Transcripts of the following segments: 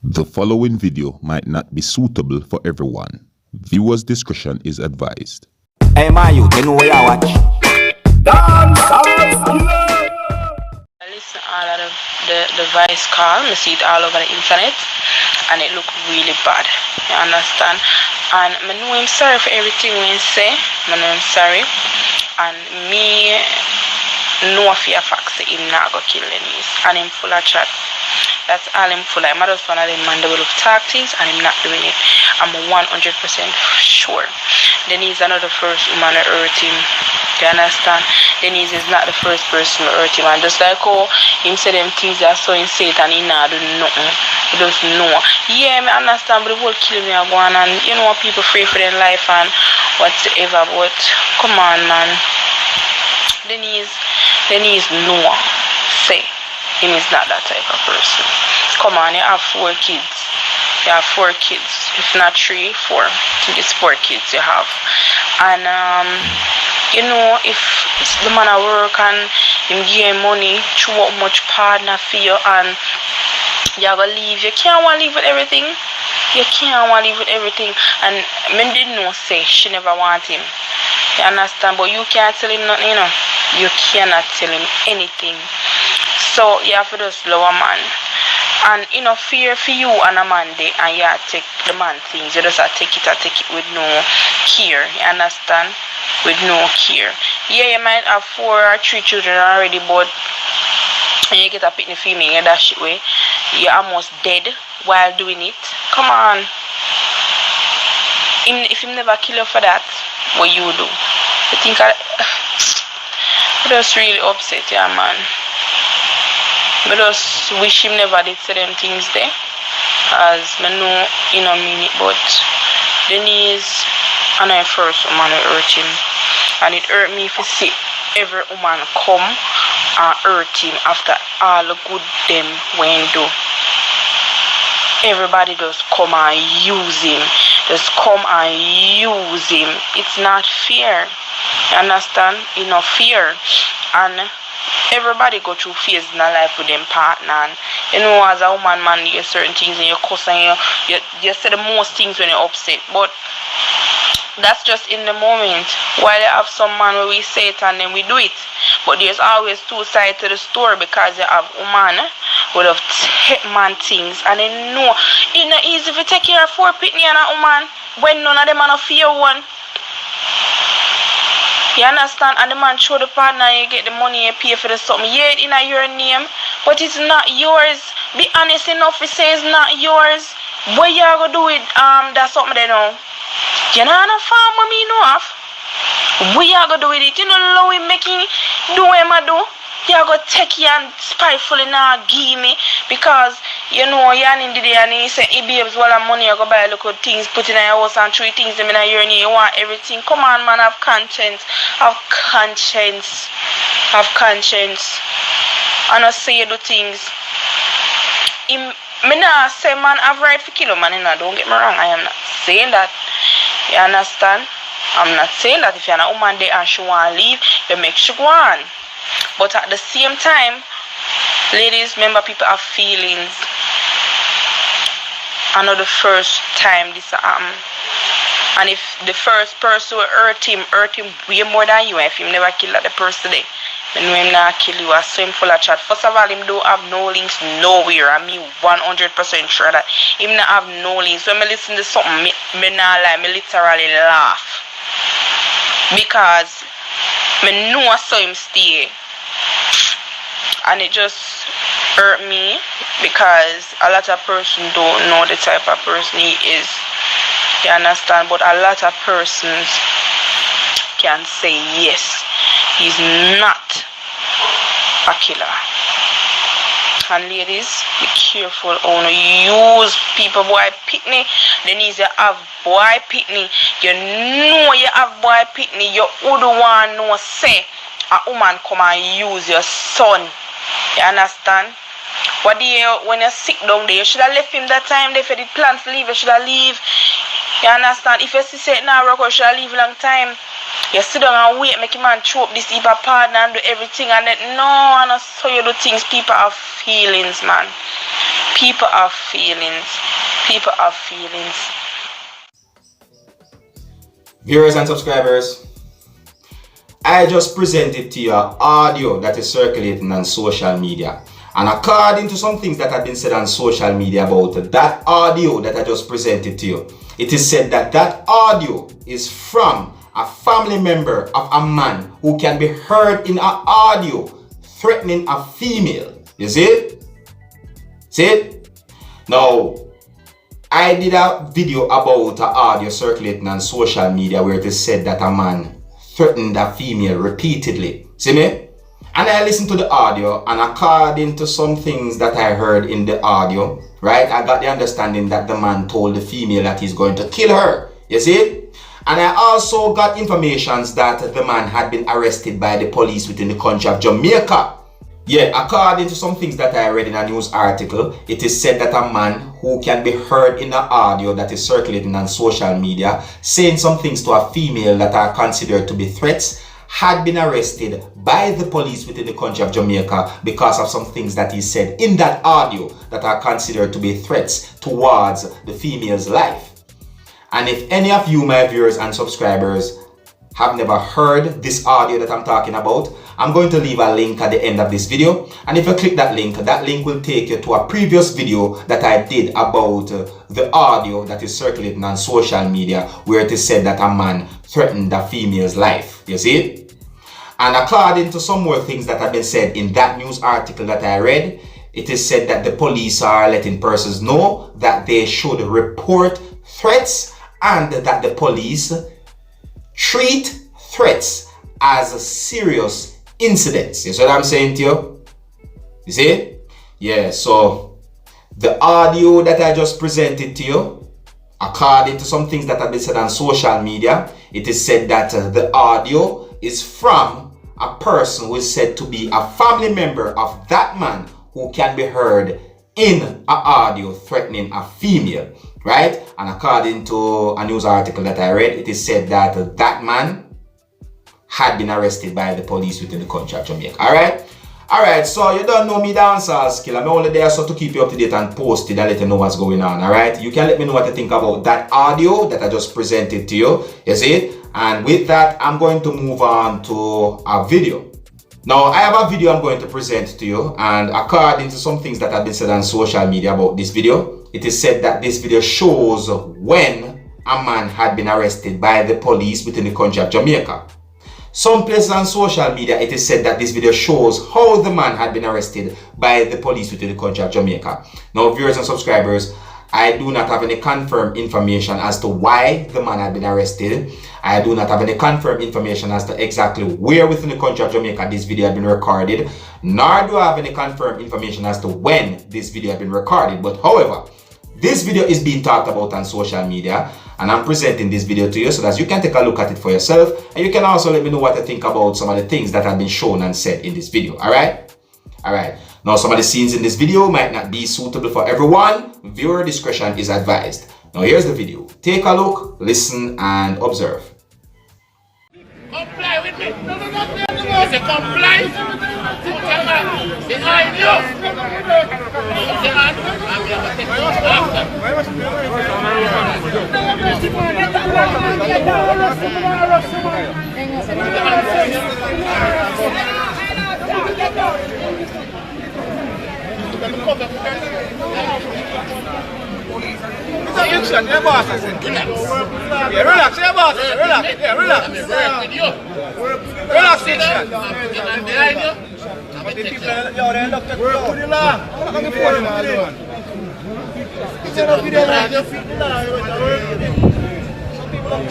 The following video might not be suitable for everyone. Viewers' discretion is advised. Hey, my youth, you know where I watch? Dancehall, skilla. I listen to all of the voice call. I see it all over the internet, and it look really bad. You understand? And I know I'm sorry for everything we say. I know I'm sorry, and me know for a fact that him not go kill Denise, and him full of chat. That's all him full of. I'm just one of them man that will talk things, and him not doing it. I'm 100% sure. Denise is another first woman to hurt him. You understand? Denise is not the first person to hurt him. And just like how him say them things that so in Satan, he not do nothing. He just know. Yeah, I understand, but the whole killing me are going, and you know people free for their life and whatever. But come on, man. Denise no say him is not that type of person. Come on, you have 4 kids. You have 4 kids, if not 3, 4. I think it's 4 kids you have. And you know, if the man at work and him give him money, throw up much partner for you, and you're gonna leave. You can't want to leave with everything. You can't want to leave with everything. And men didn't know say she never want him. You understand? But you can't tell him nothing, you know. You cannot tell him anything. So you have to just love a man. And you know, fear for you and a man day, and you have to take the man things. You just have to take it with no care. You understand? With no care. Yeah, you might have 4 or 3 children already, but when you get a picnic female, you dash it away. You're almost dead while doing it. Come on. If him never kill you for that, what you do? I think I just really upset, yeah, man. I just wish him never did say them things there, as I know he don't mean it, but Denise and I first woman who hurt him, and it hurt me if you see every woman come and hurt him after all the good them when do. Everybody just come and use him. Just come and use him. It's not fair. You understand? It's not fair. And everybody go through phases in their life with them partner. And you know, as a woman, man, you get certain things and you cuss and you say the most things when you're upset. But that's just in the moment. While you have some man where we say it and then we do it. But there's always 2 sides to the story, because you have a man who have take man things, and they know it's not easy to take care of 4 pitney and a woman when none of them are not fear one. You understand? And the man show the partner, you get the money, you pay for the something. Yeah, it's in your name, but it's not yours. Be honest enough to say it's not yours. What you are going to do with that's something they know. You know how farm with me know of? What you are going to do with it? You know how we making do what I do? You are going to take you and spitefully now give me, because you know you're in the day and he say, hey babes, well I'm money, you go buy look good things, put in your house and 3 things them in your knee, you want everything. Come on, man, have conscience. Have conscience. Have conscience. And I say you do things. Me not say man have right for kill man, you know, don't get me wrong. I am not saying that. You understand? I'm not saying that if you're a woman there and she want to leave, you make she go on. But at the same time, ladies, remember people have feelings. I know the first time this happened. And if the first person will hurt him way more than you, if him never kill that the person there, then know him not kill you. I saw him full of chat. First of all, him don't have no links nowhere. I mean 100% sure that him not have no links. When I listen to something, me not lie, me literally laugh. Because I know I saw him stay. And it just hurt me, because a lot of persons don't know the type of person he is. You understand? But a lot of persons can say yes, he's not a killer. And ladies, be careful how you use people boy pitney. Then you have boy pitney. You know you have boy pitney. You would want to know say a woman come and use your son. You understand? What do you, when you're sick down there, you should have left him that time. If you did plan to leave, you should have leave. You understand? If you see say now work, you should have leave a long time. You sit down and wait, make him man throw up this heap of partner and do everything, and then no, and so you do things. People have feelings, man. People have feelings. People have feelings. Viewers and subscribers, I just presented to you an audio that is circulating on social media. And according to some things that have been said on social media about that audio that I just presented to you, it is said that that audio is from a family member of a man who can be heard in an audio threatening a female. You see it? See it? Now, I did a video about an audio circulating on social media where it is said that a man threatened a female repeatedly. See me? And I listened to the audio, and according to some things that I heard in the audio, right, I got the understanding that the man told the female that he's going to kill her. You see? And I also got information that the man had been arrested by the police within the country of Jamaica. Yeah, according to some things that I read in a news article, it is said that a man who can be heard in the audio that is circulating on social media saying some things to a female that are considered to be threats had been arrested by the police within the country of Jamaica because of some things that he said in that audio that are considered to be threats towards the female's life. And if any of you, my viewers and subscribers, have never heard this audio that I'm talking about, I'm going to leave a link at the end of this video. And if you click that link will take you to a previous video that I did about the audio that is circulating on social media where it is said that a man threatened a female's life. You see? And according to some more things that have been said in that news article that I read, it is said that the police are letting persons know that they should report threats and that the police treat threats as serious incidents. You see what I'm saying to you? You see? Yeah, so the audio that I just presented to you, according to some things that have been said on social media, it is said that the audio is from a person who is said to be a family member of that man who can be heard in an audio threatening a female, right? And according to a news article that I read, it is said that that man had been arrested by the police within the country of Jamaica. Alright, so you don't know me, Dancehall Skilla. I'm only there so to keep you up to date and posted and let you know what's going on. Alright, you can let me know what you think about that audio that I just presented to you. You see it? And with that, I'm going to move on to a video. Now, I have a video I'm going to present to you, and according to some things that have been said on social media about this video, it is said that this video shows when a man had been arrested by the police within the country of Jamaica. Some places on social media, it is said that this video shows how the man had been arrested by the police within the country of Jamaica. Now, viewers and subscribers, I do not have any confirmed information as to why the man had been arrested. I do not have any confirmed information as to exactly where within the country of Jamaica this video had been recorded, nor do I have any confirmed information as to when this video had been recorded. But however, this video is being talked about on social media, and I'm presenting this video to you so that you can take a look at it for yourself, and you can also let me know what you think about some of the things that have been shown and said in this video. Alright. Now, some of the scenes in this video might not be suitable for everyone. Viewer discretion is advised. Now, here's the video. Take a look, listen, and observe. Comply with me. It's a comply. Behind you. Relax, yeah, boss. Relax, yeah, relax. Relax, behind you. But the people, yo, they look at work with the law. I'm not going to follow them. It's enough video like you fit the law. Some people don't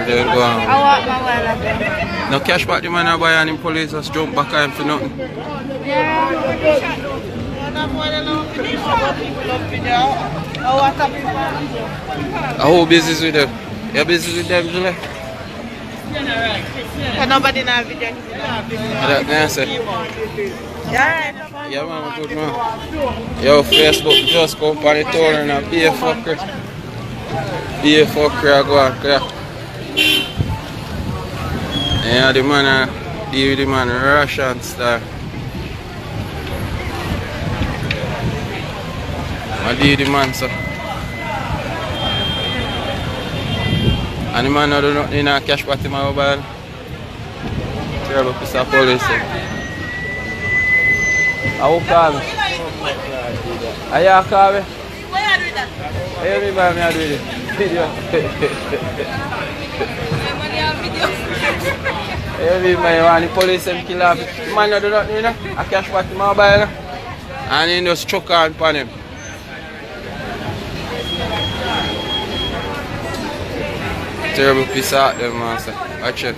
think about No cash back the man I buy and him police just jump back at him for nothing. How busy is with them? You're busy with them, Julie? Nobody in our video. Yeah, man, good man. Yo, Facebook just go up on the tour and be a fucker. Be a fucker, I go out there. Yeah, the man deal with the man Russian style. I deal with the man, so. And the man not do nothing in a cash party mobile. Terrible piece of police. I will call me. Are you call me? Why are you doing that? Hey, me man, I do it. Video. Hey, me man, you want the police and kill him. The man not do nothing, you know. A cash party mobile. And he just choke on upon him. Terrible piece out there, man. So, watch it.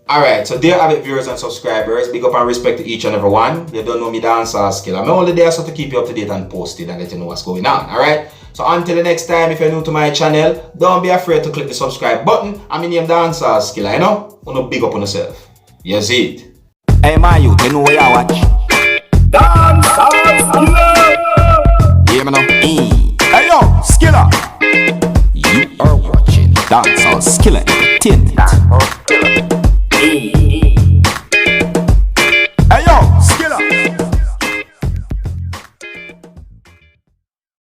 Alright, so dear avid viewers and subscribers, big up and respect to each and every one. You don't know me, Dancehall skilla. I'm only there so to keep you up to date and posted and let you know what's going on. Alright? So until the next time, if you're new to my channel, don't be afraid to click the subscribe button. I'm in name Dancehall skilla, you know? Big up on yourself. You see it. Hey, my youth, you know where you watch.